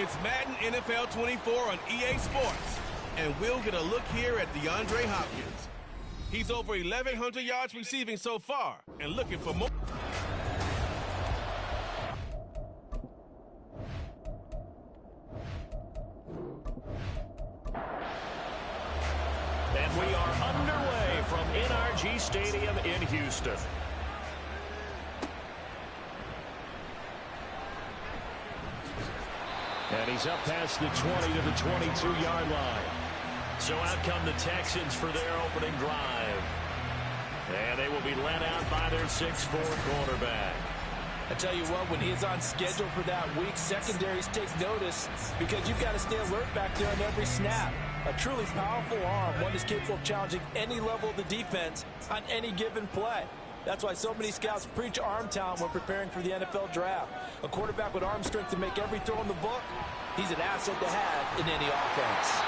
It's Madden NFL 24 on EA Sports, and we'll get a look here at DeAndre Hopkins. He's over 1,100 yards receiving so far and looking for more. And we are underway from NRG Stadium in Houston. And he's up past the 20 to the 22-yard line. So out come the Texans for their opening drive. And they will be led out by their 6'4" quarterback. I tell you what, when he is on schedule for that week, secondaries take notice because you've got to stay alert back there on every snap. A truly powerful arm, one is capable of challenging any level of the defense on any given play. That's why so many scouts preach arm talent when preparing for the NFL draft. A quarterback with arm strength to make every throw in the book, he's an asset to have in any offense.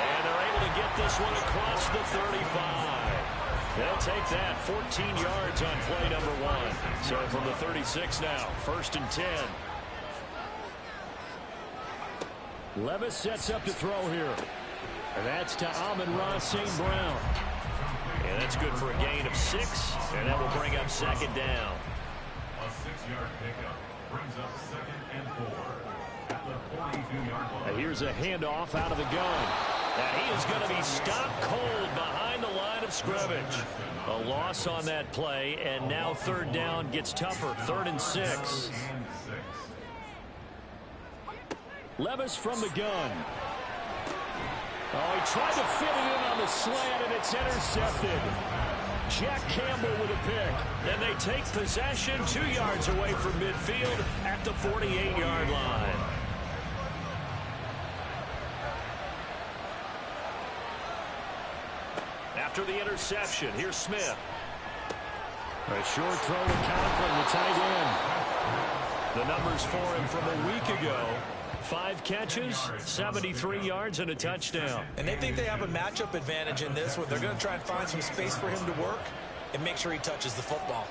And they're able to get this one across the 35. They'll take that 14 yards on play number 1. So from the 36 now, 1st and 10. Levis sets up to throw here. And that's to Amon-Ra St. Brown. And that's good for a gain of 6, and that will bring up 2nd down. A 6-yard pickup brings up 2nd and 4 at the 42-yard line. And here's a handoff out of the gun. And he is going to be stopped cold behind the line of scrimmage. A loss on that play, and now 3rd down gets tougher. 3rd and 6. Levis from the gun. Oh, he tried to fit it in on the slant, and it's intercepted. Jack Campbell with a pick. And they take possession 2 yards away from midfield at the 48-yard line. After the interception, here's Smith. A short throw to Conklin, the tight end. The numbers for him from a week ago. 5 catches, 73 yards, and a touchdown. And they think they have a matchup advantage in this one. They're going to try and find some space for him to work and make sure he touches the football.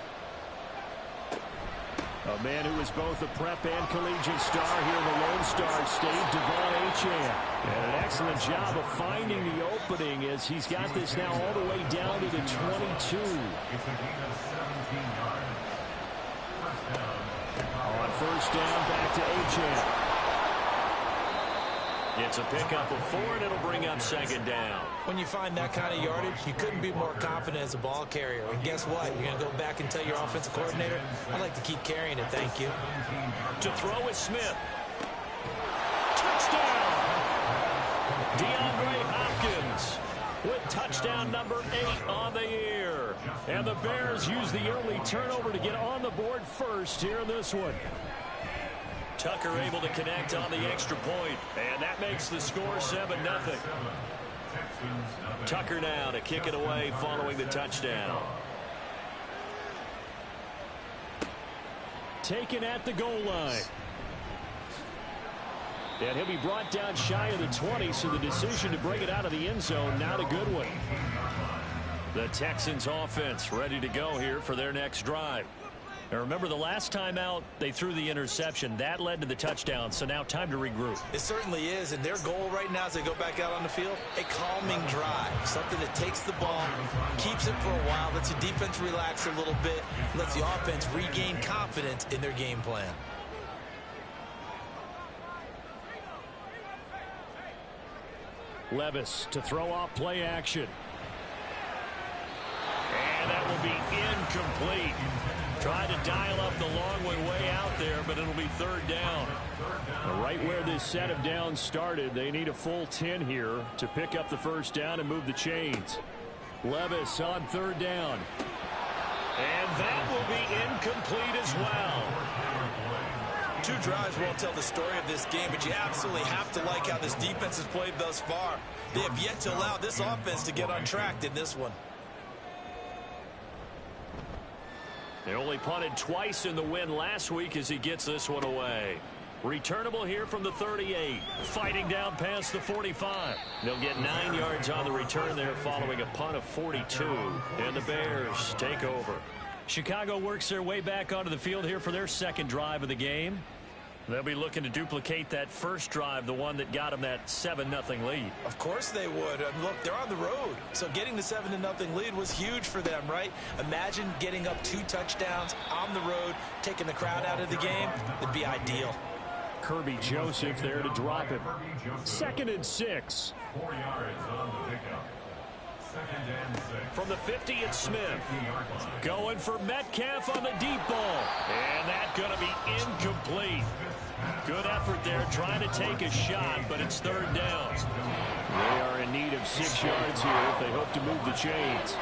A man who is both a prep and collegiate star here in the Lone Star State, Devon Achane. And an excellent job of finding the opening as he's got this now all the way down to the 22. It's a gain of 17 yards. First down. On 1st down, back to Achane. It's a pickup of 4, and it'll bring up 2nd down. When you find that kind of yardage, you couldn't be more confident as a ball carrier. And guess what? You're going to go back and tell your offensive coordinator, I'd like to keep carrying it, thank you. To throw is Smith. Touchdown! DeAndre Hopkins with touchdown number 8 on the year. And the Bears use the early turnover to get on the board first here in this one. Tucker able to connect on the extra point, and that makes the score 7-0. Tucker now to kick it away following the touchdown. Taken at the goal line. And he'll be brought down shy of the 20, so the decision to bring it out of the end zone, not a good one. The Texans offense ready to go here for their next drive. Now remember, the last time out, they threw the interception. That led to the touchdown, so now time to regroup. It certainly is, and their goal right now as they go back out on the field, a calming drive. Something that takes the ball, keeps it for a while, lets the defense relax a little bit, lets the offense regain confidence in their game plan. Levis to throw off play action. And that will be incomplete. Tried to dial up the long way out there, but it'll be 3rd down. Right where this set of downs started, they need a full 10 here to pick up the 1st down and move the chains. Levis on 3rd down. And that will be incomplete as well. 2 drives won't tell the story of this game, but you absolutely have to like how this defense has played thus far. They have yet to allow this offense to get untracked in this one. They only punted twice in the win last week as he gets this one away. Returnable here from the 38. Fighting down past the 45. They'll get 9 yards on the return there following a punt of 42. And the Bears take over. Chicago works their way back onto the field here for their 2nd drive of the game. They'll be looking to duplicate that first drive, the one that got them that 7-0 lead. Of course they would. Look, they're on the road. So getting the 7-0 lead was huge for them, right? Imagine getting up 2 touchdowns on the road, taking the crowd out of the game. It'd be ideal. Kirby Joseph there to drop it. 2nd and 6. 4 yards on the pickup. 2nd and 6. From the 50, it's Smith. Going for Metcalf on the deep ball. And that's going to be incomplete. Good effort there trying to take a shot, but it's 3rd down. They are in need of 6 yards here if they hope to move the chains.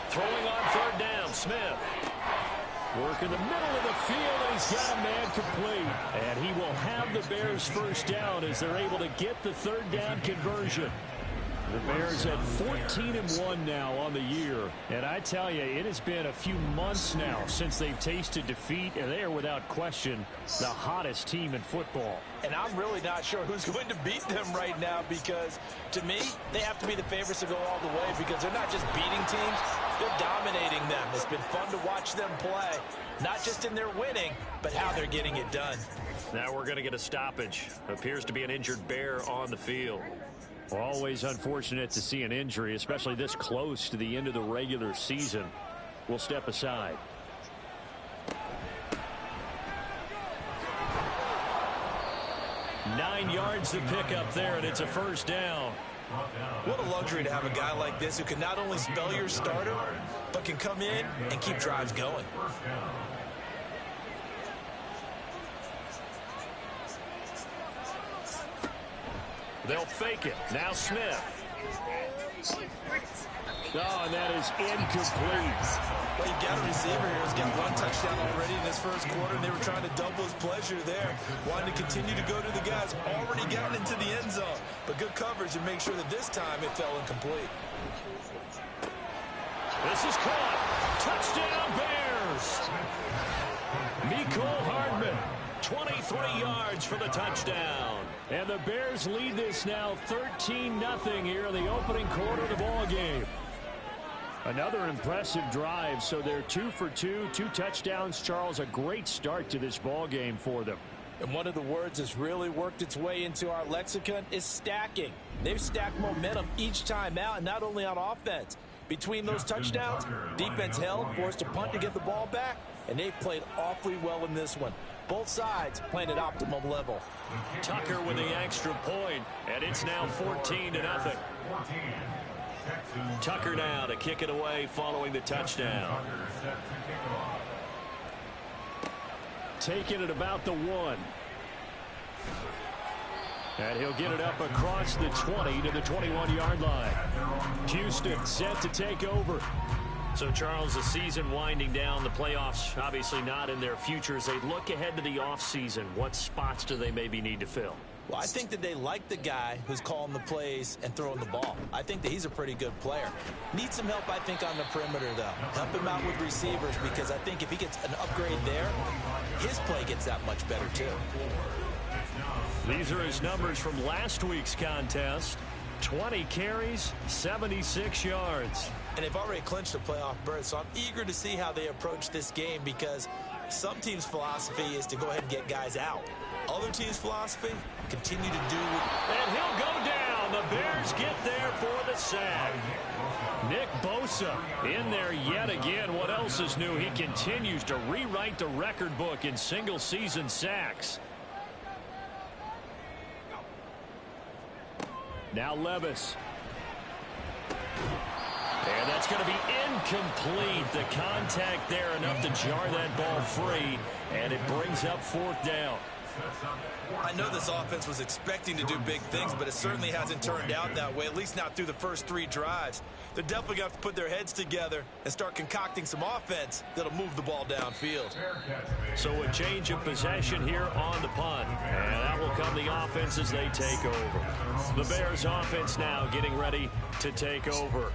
Throwing on 3rd down, Smith. Work in the middle of the field, and he's got a man complete. And he will have the Bears' first down as they're able to get the 3rd down conversion. The Bears at 14-1 now on the year. And I tell you, it has been a few months now since they've tasted defeat, and they are without question the hottest team in football. And I'm really not sure who's going to beat them right now because, to me, they have to be the favorites to go all the way because they're not just beating teams, they're dominating them. It's been fun to watch them play, not just in their winning, but how they're getting it done. Now we're going to get a stoppage. Appears to be an injured Bear on the field. Always unfortunate to see an injury, especially this close to the end of the regular season. We'll step aside. Nine yards to pick up there, and it's a first down. What a luxury to have a guy like this who can not only spell your starter, but can come in and keep drives going. They'll fake it. Now Smith. Oh, and that is incomplete. Well, you got a receiver here who's got 1 touchdown already in his first quarter, and they were trying to double his pleasure there. Wanting to continue to go to the guys already gotten into the end zone. But good coverage and make sure that this time it fell incomplete. This is caught. Touchdown Bears. Mecole Hardman. 23 yards for the touchdown. And the Bears lead this now 13-0 here in the opening quarter of the ball game. Another impressive drive, so they're 2 for 2, 2 touchdowns. Charles, a great start to this ball game for them. And one of the words that's really worked its way into our lexicon is stacking. They've stacked momentum each time out, and not only on offense. Between those touchdowns, defense held, forced a punt to get the ball back, and they've played awfully well in this one. Both sides playing at optimum level. Tucker with the extra point, and it's now 14-0. Tucker now to kick it away following the touchdown. Taking it about the 1. And he'll get it up across the 20 to the 21-yard line. Houston set to take over. So, Charles, the season winding down, the playoffs obviously not in their future. As they look ahead to the offseason, what spots do they maybe need to fill? Well, I think that they like the guy who's calling the plays and throwing the ball. I think that he's a pretty good player. Needs some help, I think, on the perimeter, though. Help him out with receivers because I think if he gets an upgrade there, his play gets that much better, too. These are his numbers from last week's contest. 20 carries, 76 yards. And they've already clinched a playoff berth, so I'm eager to see how they approach this game because some teams' philosophy is to go ahead and get guys out. Other teams' philosophy, continue to do And he'll go down. The Bears get there for the sack. Nick Bosa in there yet again. What else is new? He continues to rewrite the record book in single-season sacks. Now Levis. And that's going to be incomplete. The contact there enough to jar that ball free, and it brings up 4th down. I know this offense was expecting to do big things, but it certainly hasn't turned out that way, at least not through the first 3 drives. They're definitely going to have to put their heads together and start concocting some offense that'll move the ball downfield. So a change of possession here on the punt, and that will come the offense as they take over. The Bears offense now getting ready to take over.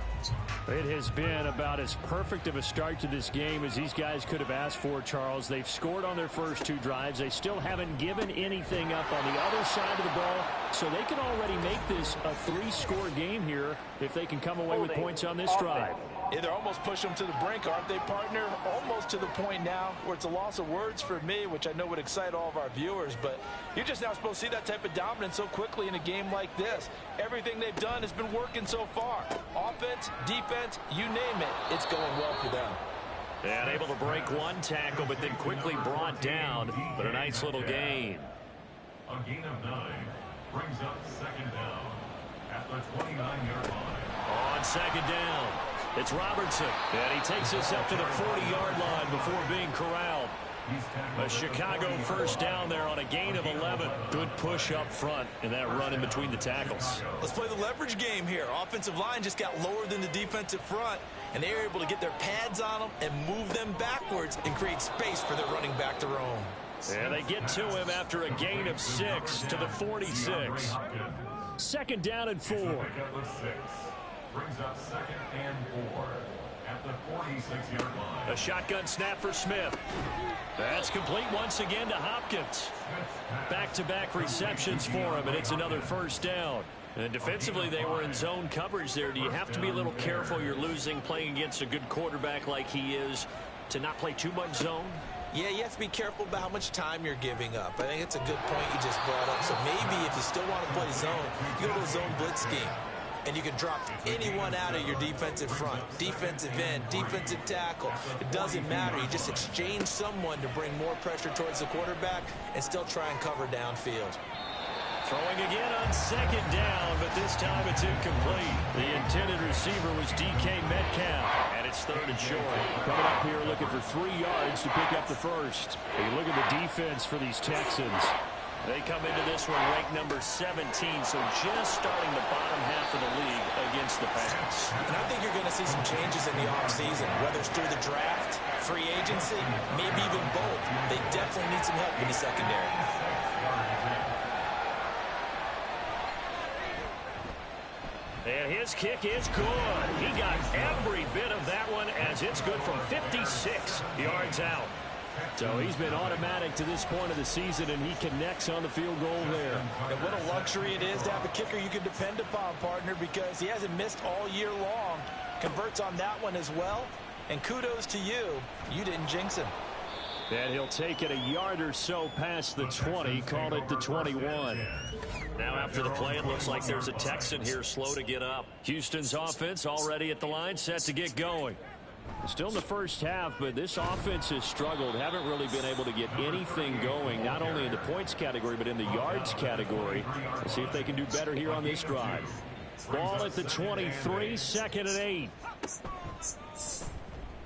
It has been about as perfect of a start to this game as these guys could have asked for, Charles. They've scored on their first 2 drives. They still haven't given anything up on the other side of the ball. So they can already make this a 3-score game here if they can come away with points on this drive. Yeah, they're almost pushing them to the brink, aren't they, partner? Almost to the point now where it's a loss of words for me, which I know would excite all of our viewers. But you're just now supposed to see that type of dominance so quickly in a game like this. Everything they've done has been working so far. Offense, defense, you name it, it's going well for them. And able to break one tackle, but then quickly brought down. But a nice little gain. A gain of 9 brings up second down at the 29-yard line. On second down, it's Robertson. And he takes us up to the 40-yard line before being corralled. A Chicago first down there on a gain of 11. Good push up front in that run in between the tackles. Let's play the leverage game here. Offensive line just got lower than the defensive front, and they were able to get their pads on them and move them backwards and create space for their running back to roam. And they get to him after a gain of 6 to the 46. Second down and 4. Brings up second and 4 at the 46-yard line. A shotgun snap for Smith. That's complete once again to Hopkins. Back-to-back receptions for him, and it's another first down. And defensively, they were in zone coverage there. Do you have to be a little careful? You're losing playing against a good quarterback like he is to not play too much zone? Yeah, you have to be careful about how much time you're giving up. I think it's a good point you just brought up. So maybe if you still want to play zone, you go to a zone blitz scheme. And you can drop anyone out of your defensive front, defensive end, defensive tackle. It doesn't matter. You just exchange someone to bring more pressure towards the quarterback and still try and cover downfield. Throwing again on second down, but this time it's incomplete. The intended receiver was DK Metcalf, and it's third and short. Coming up here looking for 3 yards to pick up the first. And you look at the defense for these Texans. They come into this one ranked number 17, so just starting the bottom half of the league against the pass. And I think you're going to see some changes in the offseason, whether it's through the draft, free agency, maybe even both. They definitely need some help in the secondary. And his kick is good. He got every bit of that one as it's good from 56 yards out. So he's been automatic to this point of the season, and he connects on the field goal there. And what a luxury it is to have a kicker you can depend upon, partner, because he hasn't missed all year long. Converts on that one as well. And kudos to you. You didn't jinx him. And he'll take it a yard or so past the 20, called it the 21. Now after the play, it looks like there's a Texan here slow to get up. Houston's offense already at the line, set to get going. Still in the first half, but this offense has struggled. Haven't really been able to get anything going, not only in the points category, but in the yards category. Let's see if they can do better here on this drive. Ball at the 23, second and 8.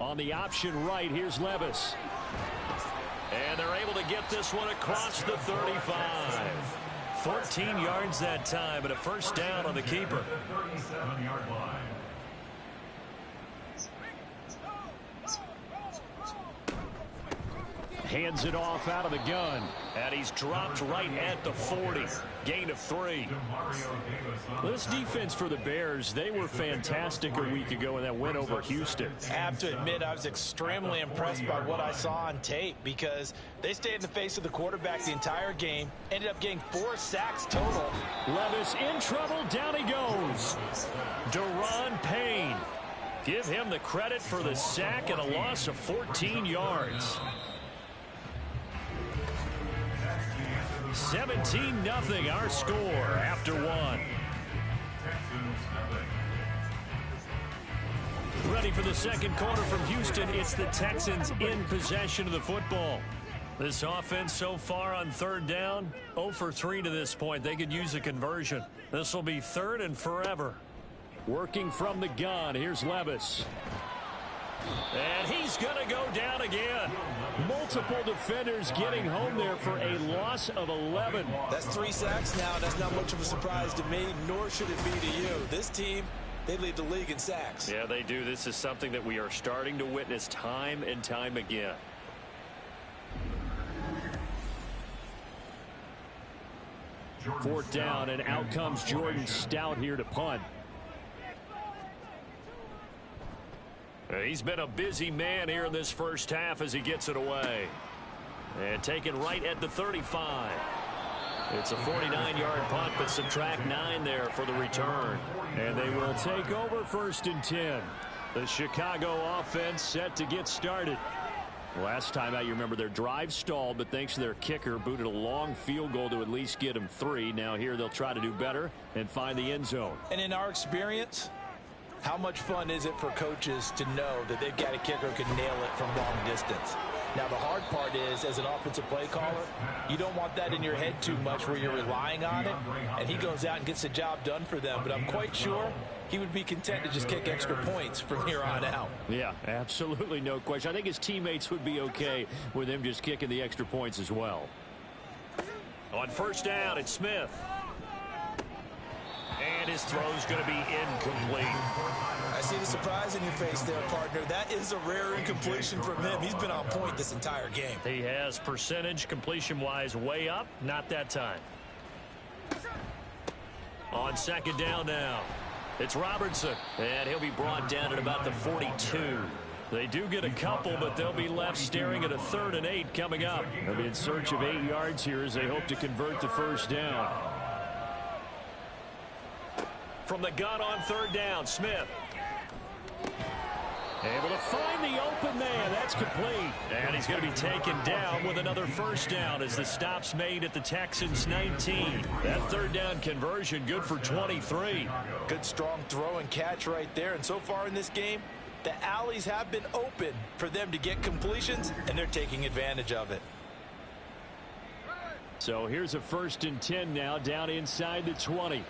On the option right, here's Levis. And they're able to get this one across the 35. 14 yards that time, and a first down on the keeper. 37-yard line. Hands it off out of the gun. And he's dropped right at the 40. Gain of 3. This defense for the Bears, they were fantastic a week ago in that win over Houston. I have to admit, I was extremely impressed by what I saw on tape because they stayed in the face of the quarterback the entire game, ended up getting 4 sacks total. Levis in trouble. Down he goes. Daron Payne. Give him the credit for the sack and a loss of 14 yards. 17-0 our score after 1. Ready for the second quarter from Houston. It's the Texans in possession of the football. This offense so far on third down, 0 for 3 to this point. They could use a conversion. This will be third and forever. Working from the gun, here's Levis. And he's going to go down again. Multiple defenders getting home there for a loss of 11. That's 3 sacks now. That's not much of a surprise to me, nor should it be to you. This team, they lead the league in sacks. Yeah, they do. This is something that we are starting to witness time and time again. Fourth down, and out comes Jordan Stout here to punt. He's been a busy man here in this first half as he gets it away. And taken right at the 35. It's a 49-yard punt, but subtract 9 there for the return. And they will take over 1st and 10. The Chicago offense set to get started. Last time out, you remember their drive stalled, but thanks to their kicker, booted a long field goal to at least get them 3. Now here they'll try to do better and find the end zone. And in our experience, how much fun is it for coaches to know that they've got a kicker who can nail it from long distance? Now, the hard part is, as an offensive play caller, you don't want that in your head too much where you're relying on it, and he goes out and gets the job done for them. But I'm quite sure he would be content to just kick extra points from here on out. Yeah, absolutely no question. I think his teammates would be okay with him just kicking the extra points as well. On 1st down, it's Smith. And his throw's going to be incomplete. I see the surprise in your face there, partner. That is a rare incompletion from him. He's been on point this entire game. He has percentage completion-wise way up. Not that time. On 2nd down now, it's Robertson. And he'll be brought down at about the 42. They do get a couple, but they'll be left staring at a 3rd and 8 coming up. They'll be in search of 8 yards here as they hope to convert the 1st down. From the gun on 3rd down, Smith. Able to find the open man. That's complete. And he's going to be taken down with another 1st down as the stop's made at the Texans 19. That 3rd down conversion good for 23. Good strong throw and catch right there. And so far in this game, the alleys have been open for them to get completions, and they're taking advantage of it. So here's a 1st and 10 now down inside the 20.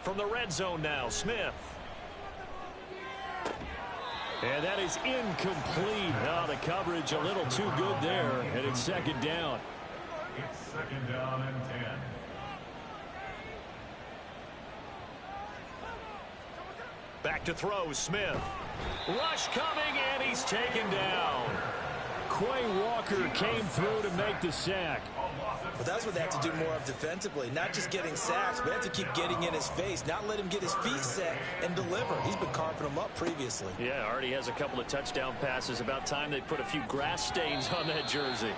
From the red zone now, Smith. And that is incomplete. Oh, the coverage a little too good there, and it's 2nd down. It's 2nd down and 10. Back to throw, Smith. Rush coming, and he's taken down. Quay Walker came through to make the sack. But that's what they have to do more of defensively. Not just getting sacks, but they have to keep getting in his face. Not let him get his feet set and deliver. He's been carving them up previously. Yeah, already has a couple of touchdown passes. About time they put a few grass stains on that jersey.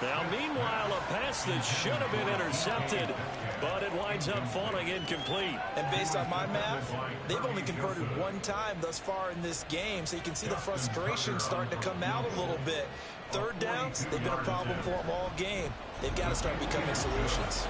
Now, meanwhile, a pass that should have been intercepted, but it winds up falling incomplete. And based on my math, they've only converted 1 time thus far in this game, so you can see the frustration starting to come out a little bit. 3rd downs, they've been a problem for them all game. They've got to start becoming solutions.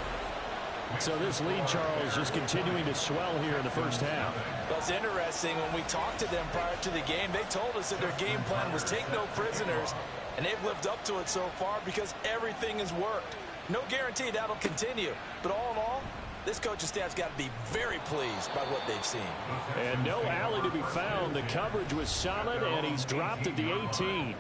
So this lead, Charles, just continuing to swell here in the 1st half. Well, it's interesting. When we talked to them prior to the game, they told us that their game plan was take no prisoners, and they've lived up to it so far because everything has worked. No guarantee that'll continue, but all in all, this coaching staff's got to be very pleased by what they've seen. And no alley to be found. The coverage was solid, and he's dropped at the 18.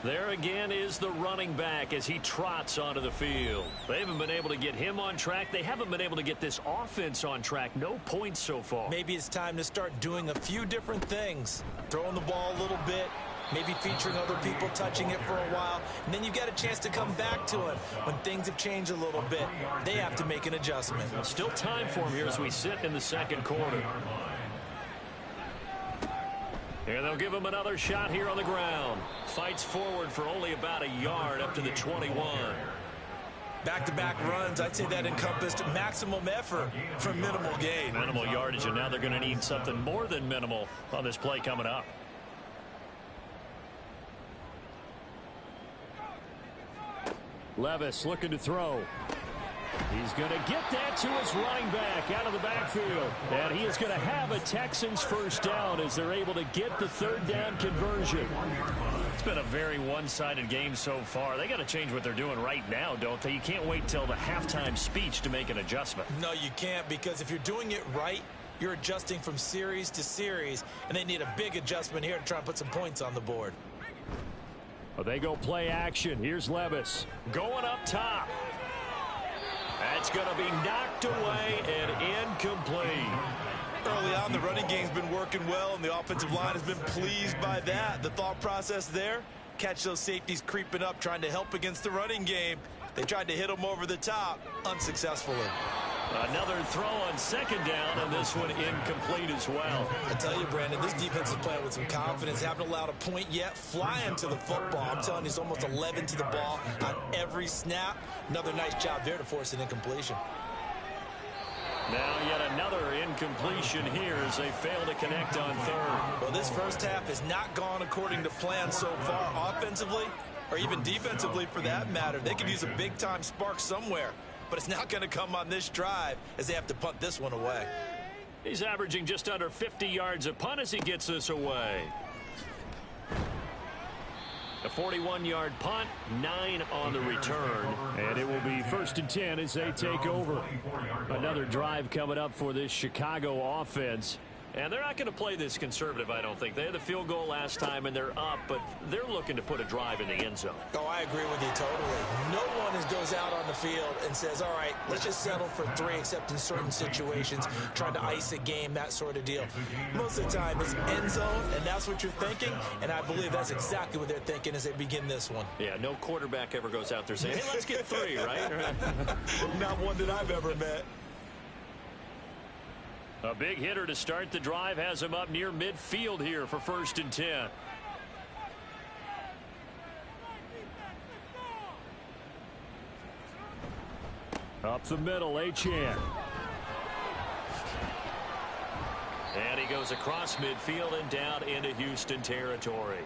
There again is the running back as he trots onto the field. They haven't been able to get him on track. They haven't been able to get this offense on track. No points so far. Maybe it's time to start doing a few different things. Throwing the ball a little bit, maybe featuring other people touching it for a while, and then you've got a chance to come back to it when things have changed a little bit. They have to make an adjustment. Still time for him here as we sit in the 2nd quarter. And they'll give him another shot here on the ground. Fights forward for only about a yard up to the 21. Back-to-back runs, I'd say that encompassed maximum effort for minimal gain. Minimal yardage, and now they're going to need something more than minimal on this play coming up. Levis looking to throw. He's going to get that to his running back out of the backfield. And he is going to have a Texans 1st down as they're able to get the 3rd down conversion. It's been a very one-sided game so far. They got to change what they're doing right now, don't they? You can't wait till the halftime speech to make an adjustment. No, you can't, because if you're doing it right, you're adjusting from series to series, and they need a big adjustment here to try and put some points on the board. Well, they go play action. Here's Levis going up top. That's going to be knocked away and incomplete. Early on, the running game's been working well, and the offensive line has been pleased by that. The thought process there, catch those safeties creeping up, trying to help against the running game. They tried to hit them over the top, unsuccessfully. Another throw on second down, and this one incomplete as well. I tell you, Brandon, this defense is playing with some confidence. Haven't allowed a point yet. Flying to the football. I'm telling you, it's almost 11 to the ball on every snap. Another nice job there to force an incompletion. Now yet another incompletion here as they fail to connect on third. Well, this first half has not gone according to plan so far offensively or even defensively for that matter. They could use a big-time spark somewhere, but it's not going to come on this drive as they have to punt this one away. He's averaging just under 50 yards a punt as he gets this away. A 41-yard punt, 9 on the return. And it will be 1st and 10 as they take over. Another drive coming up for this Chicago offense. And they're not going to play this conservative, I don't think. They had the field goal last time, and they're up, but they're looking to put a drive in the end zone. Oh, I agree with you totally. No one goes out on the field and says, all right, let's just settle for 3, except in certain situations, trying to ice a game, that sort of deal. Most of the time, it's end zone, and that's what you're thinking, and I believe that's exactly what they're thinking as they begin this one. Yeah, no quarterback ever goes out there saying, hey, let's get 3, right? Not one that I've ever met. A big hitter to start the drive has him up near midfield here for 1st and 10. Up the middle, Achane. And he goes across midfield and down into Houston territory.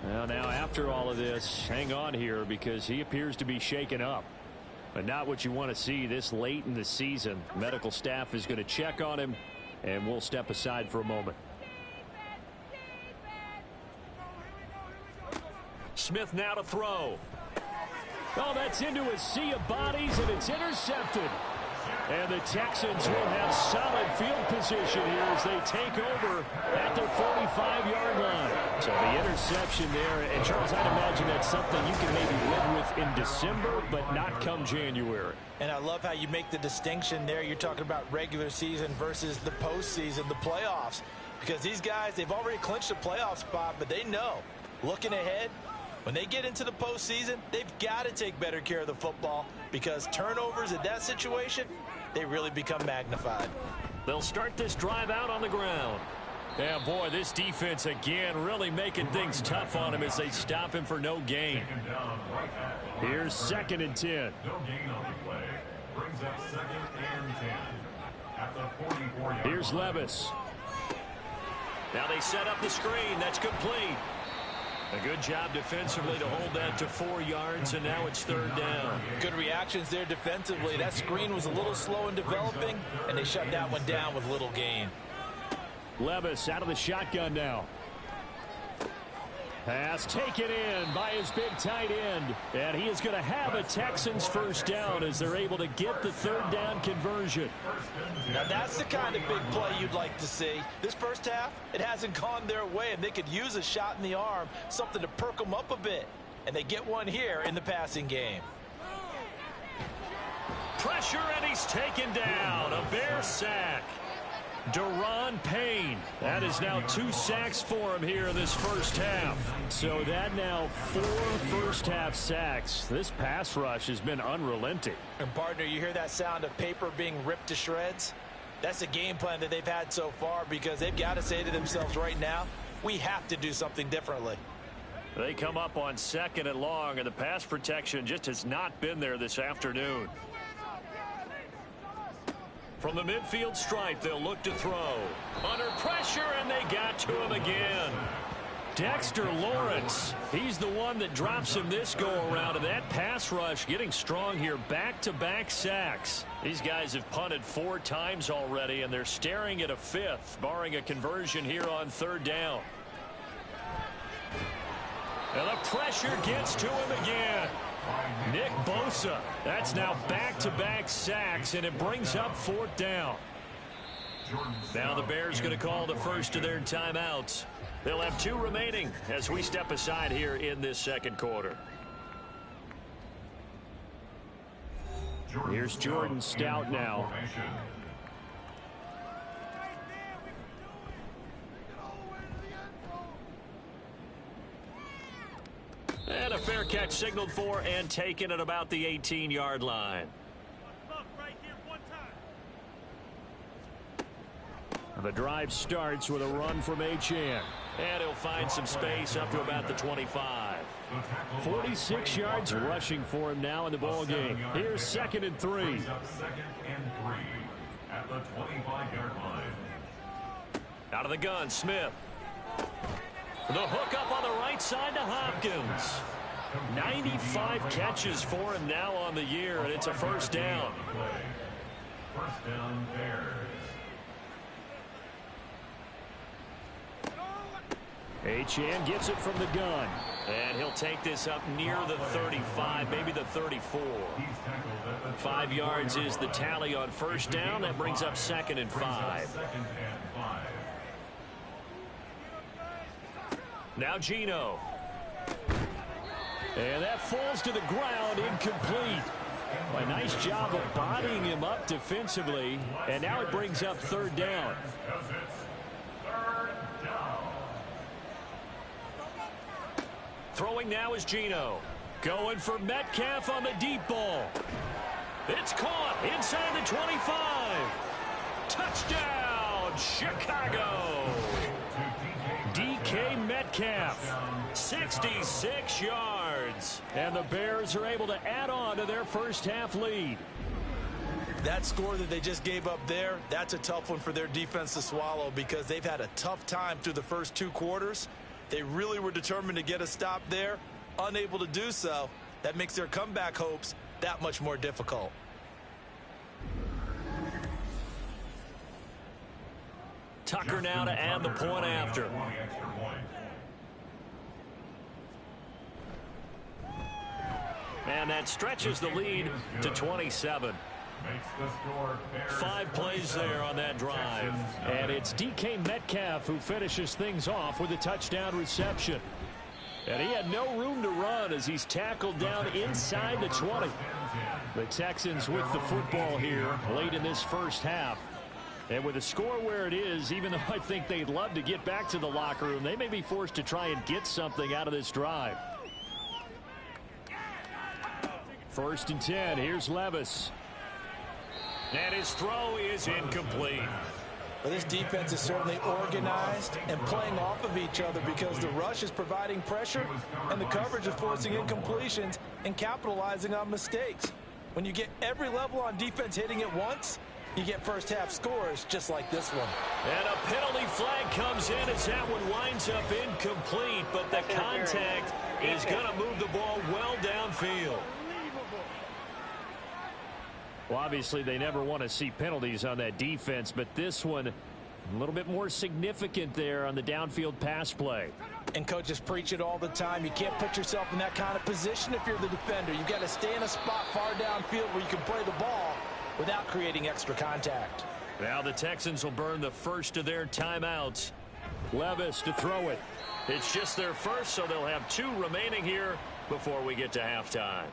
Well, now after all of this, hang on here because he appears to be shaken up. But not what you want to see this late in the season. Medical staff is going to check on him, and we'll step aside for a moment. Smith now to throw. Oh, that's into a sea of bodies, and it's intercepted. And the Texans will have solid field position here as they take over at their 45-yard line. So the interception there, and Charles, I'd imagine that's something you can maybe live with in December, but not come January. And I love how you make the distinction there. You're talking about regular season versus the postseason, the playoffs. Because these guys, they've already clinched a playoff spot, but they know, looking ahead, when they get into the postseason, they've got to take better care of the football because turnovers in that situation, they really become magnified. They'll start this drive out on the ground. Yeah, boy, this defense again really making things tough on him as they stop him for no gain. Here's 2nd and 10. No gain on the play. Brings up 2nd and 10. At the 44-yard Here's Levis. Now they set up the screen. That's complete. A good job defensively to hold that to 4 yards, and now it's 3rd down. Good reactions there defensively. That screen was a little slow in developing, and they shut that one down with little gain. Levis out of the shotgun now. Pass taken in by his big tight end. And he is going to have a Texans 1st down as they're able to get the 3rd down conversion. Now that's the kind of big play you'd like to see. This first half, it hasn't gone their way, and they could use a shot in the arm, something to perk them up a bit. And they get one here in the passing game. Pressure, and he's taken down. A Bear sack. Daron Payne. That is now 2 sacks for him here in this first half. So that now 4 first-half sacks. This pass rush has been unrelenting. And, partner, you hear that sound of paper being ripped to shreds? That's the game plan that they've had so far because they've got to say to themselves right now, we have to do something differently. They come up on 2nd and long, and the pass protection just has not been there this afternoon. From the midfield stripe, they'll look to throw. Under pressure, and they got to him again. Dexter Lawrence, he's the one that drops him this go-around, and that pass rush getting strong here. Back-to-back sacks. These guys have punted 4 times already, and they're staring at a 5th, barring a conversion here on 3rd down. And the pressure gets to him again. Nick Bosa, that's now back-to-back sacks, and it brings up 4th down. Now the Bears going to call the first of their timeouts. They'll have 2 remaining as we step aside here in this 2nd quarter. Here's Jordan Stout now. And a fair catch signaled for and taken at about the 18-yard line. Right here, one time. The drive starts with a run from Achane. And he'll find some space up to about the 25. 46 yards rushing for him now in the ball game. Here's 2nd and 3. Second and 3 at the 25-yard line. Out of the gun, Smith. The hook up on the right side to Hopkins. 95 catches for him now on the year, and it's a first down. First down, Bears. Achane gets it from the gun. And he'll take this up near the 35, maybe the 34. 5 yards is the tally on first down. That brings up 2nd and 5. Now Geno. And that falls to the ground, incomplete. A nice job of bodying him up defensively. And now it brings up 3rd down. Throwing now is Geno. Going for Metcalf on the deep ball. It's caught inside the 25. Touchdown, Chicago. DK Metcalf. 66 yards. And the Bears are able to add on to their first half lead. That score that they just gave up there, that's a tough one for their defense to swallow because they've had a tough time through the first 2 quarters. They really were determined to get a stop there, unable to do so. That makes their comeback hopes that much more difficult. Tucker now to add the point after. And that stretches the lead to 27. 5 plays there on that drive. And it's DK Metcalf who finishes things off with a touchdown reception. And he had no room to run as he's tackled down inside the 20. The Texans with the football here late in this first half. And with the score where it is, even though I think they'd love to get back to the locker room, they may be forced to try and get something out of this drive. 1st and 10. Here's Levis. And his throw is incomplete. Well, this defense is certainly organized and playing off of each other because the rush is providing pressure and the coverage is forcing incompletions and capitalizing on mistakes. When you get every level on defense hitting at once, you get first half scores just like this one. And a penalty flag comes in as that one winds up incomplete, but the contact is going to move the ball well downfield. Well, obviously, they never want to see penalties on that defense, but this one a little bit more significant there on the downfield pass play. And coaches preach it all the time. You can't put yourself in that kind of position if you're the defender. You've got to stay in a spot far downfield where you can play the ball without creating extra contact. Now the Texans will burn the first of their timeouts. Levis to throw it. It's just their first, so they'll have 2 remaining here before we get to halftime.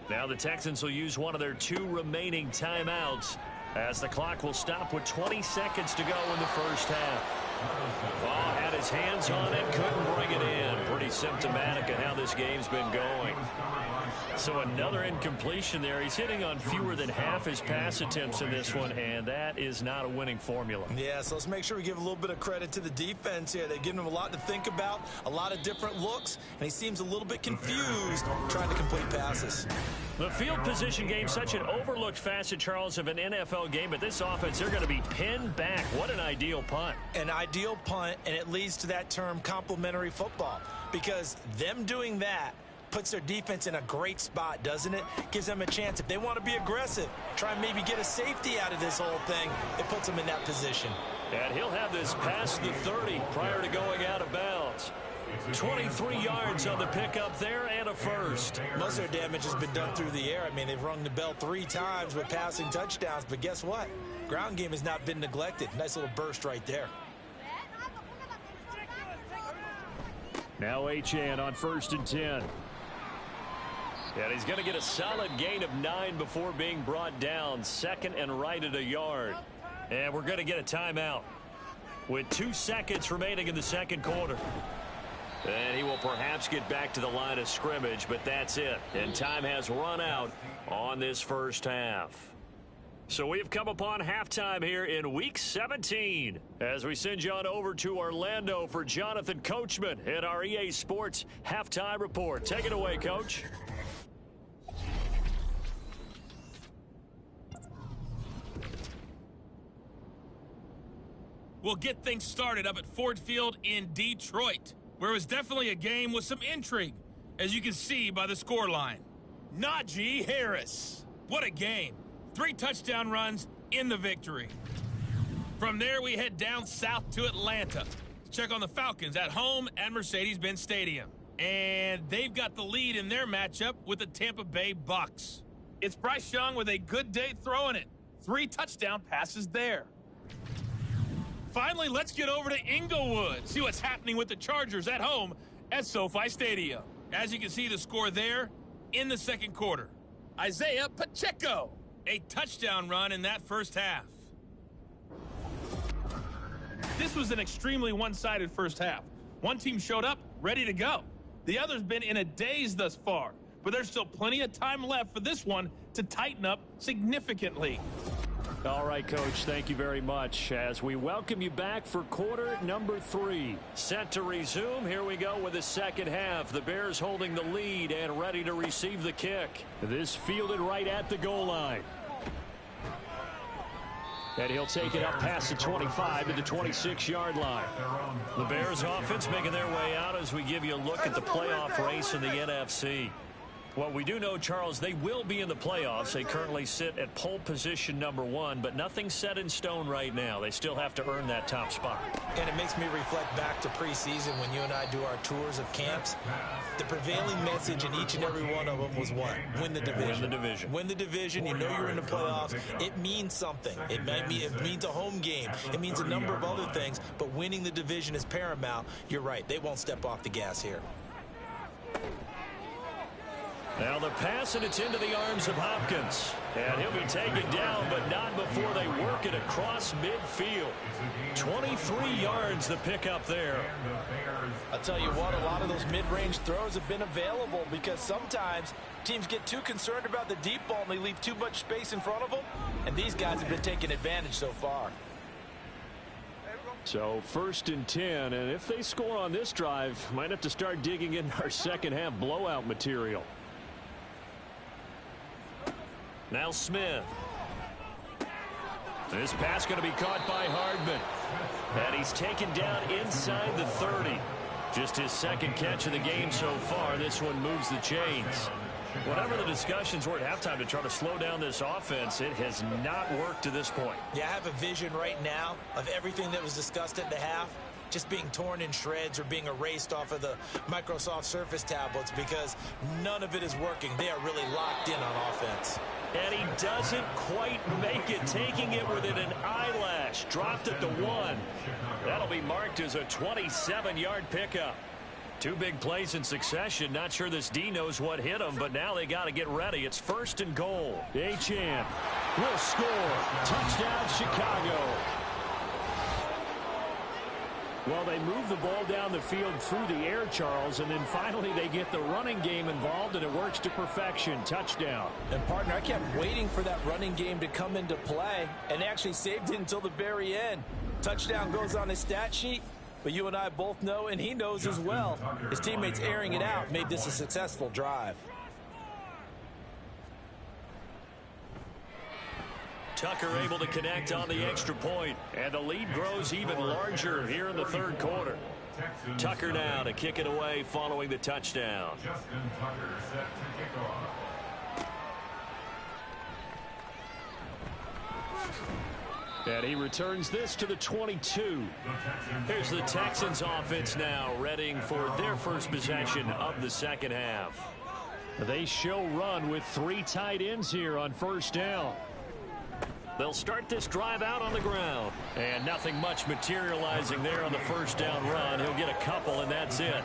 Now the Texans will use one of their 2 remaining timeouts as the clock will stop with 20 seconds to go in the first half. Oh, had his hands on it, couldn't bring it in. Pretty symptomatic of how this game's been going. So another incompletion there. He's hitting on fewer than half his pass attempts in this one, and that is not a winning formula. Yeah, so let's make sure we give a little bit of credit to the defense here. They've given him a lot to think about, a lot of different looks, and he seems a little bit confused trying to complete passes. The field position game, such an overlooked facet, Charles, of an NFL game, but this offense, they're going to be pinned back. What an ideal punt. An ideal punt, and it leads to that term complementary football, because them doing that puts their defense in a great spot, doesn't it? Gives them a chance. If they want to be aggressive, try and maybe get a safety out of this whole thing, it puts them in that position. And he'll have this past the 30 prior to going out of bounds. 23 yards on the pickup there and a first. Most of their damage has been done through the air. I mean, they've rung the bell 3 times with passing touchdowns, but guess what? Ground game has not been neglected. Nice little burst right there. Now Achane on 1st and 10. And he's going to get a solid gain of 9 before being brought down. 2nd and right at a yard. And we're going to get a timeout with 2 seconds remaining in the second quarter. And he will perhaps get back to the line of scrimmage, but that's it. And time has run out on this first half. So we've come upon halftime here in Week 17 as we send you on over to Orlando for Jonathan Coachman in our EA Sports Halftime Report. Take it away, Coach. We'll get things started up at Ford Field in Detroit, where it was definitely a game with some intrigue, as you can see by the scoreline. Najee Harris. What a game. 3 touchdown runs in the victory. From there, we head down south to Atlanta to check on the Falcons at home at Mercedes-Benz Stadium. And they've got the lead in their matchup with the Tampa Bay Bucks. It's Bryce Young with a good day throwing it. 3 touchdown passes there. Finally, let's get over to Inglewood, see what's happening with the Chargers at home at SoFi Stadium. As you can see the score there in the second quarter. Isaiah Pacheco, a touchdown run in that first half. This was an extremely one-sided first half. One team showed up ready to go. The other's been in a daze thus far, but there's still plenty of time left for this one to tighten up significantly. All right, Coach, thank you very much as we welcome you back for quarter number 3. Set to resume. Here we go with the second half. The Bears holding the lead and ready to receive the kick. This fielded right at the goal line. And he'll take it up past the 25 to the 26-yard line. The Bears offense making their way out as we give you a look at the playoff race in the NFC. Well, we do know, Charles, they will be in the playoffs. They currently sit at pole position number 1, but nothing's set in stone right now. They still have to earn that top spot. And it makes me reflect back to preseason when you and I do our tours of camps. The prevailing message in each and every one of them was what? Win the division. Win the division. Win the division. You know you're in the playoffs. It means something. It means a home game. It means a number of other things, but winning the division is paramount. You're right. They won't step off the gas here. Now the pass, and it's into the arms of Hopkins. And he'll be taken down, but not before they work it across midfield. 23 yards the pickup there. I'll tell you what, a lot of those mid-range throws have been available because sometimes teams get too concerned about the deep ball and they leave too much space in front of them. And these guys have been taking advantage so far. So 1st and 10, and if they score on this drive, might have to start digging in our second half blowout material. Now Smith. This pass going to be caught by Hardman. And he's taken down inside the 30. Just his second catch of the game so far. This one moves the chains. Whatever the discussions were at halftime to try to slow down this offense, it has not worked to this point. Yeah, I have a vision right now of everything that was discussed at the half just being torn in shreds or being erased off of the Microsoft Surface tablets because none of it is working. They are really locked in on offense. And he doesn't quite make it, taking it within an eyelash. Dropped at the 1. That'll be marked as a 27-yard pickup. 2 big plays in succession. Not sure this D knows what hit him, but now they got to get ready. It's 1st and goal. Achane will score. Touchdown, Chicago. Well, they move the ball down the field through the air, Charles, and then finally they get the running game involved, and it works to perfection. Touchdown. And, partner, I kept waiting for that running game to come into play, and actually saved it until the very end. Touchdown goes on his stat sheet, but you and I both know, and he knows as well, his teammates airing it out made this a successful drive. Tucker able to connect on the extra point, and the lead grows even larger here in the third quarter. Tucker now to kick it away following the touchdown. Justin Tucker set to kick off. And he returns this to the 22. Here's the Texans offense now, readying for their first possession of the second half. They show run with 3 tight ends here on 1st down. They'll start this drive out on the ground. And nothing much materializing there on the 1st down run. He'll get a couple, and that's it.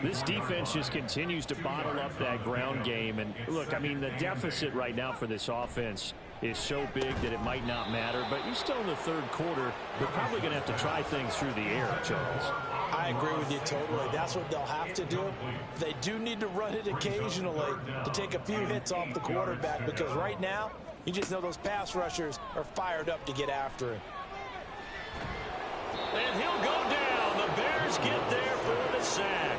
This defense just continues to bottle up that ground game. And, look, I mean, the deficit right now for this offense is so big that it might not matter. But you're still in the third quarter. They're probably going to have to try things through the air, Charles. I agree with you totally. That's what they'll have to do. They do need to run it occasionally to take a few hits off the quarterback because right now You just know those pass rushers are fired up to get after him. And he'll go down. The Bears get there for the sack.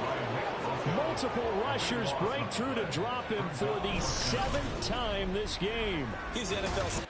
Multiple rushers break through to drop him for the 7th time this game. He's the NFL.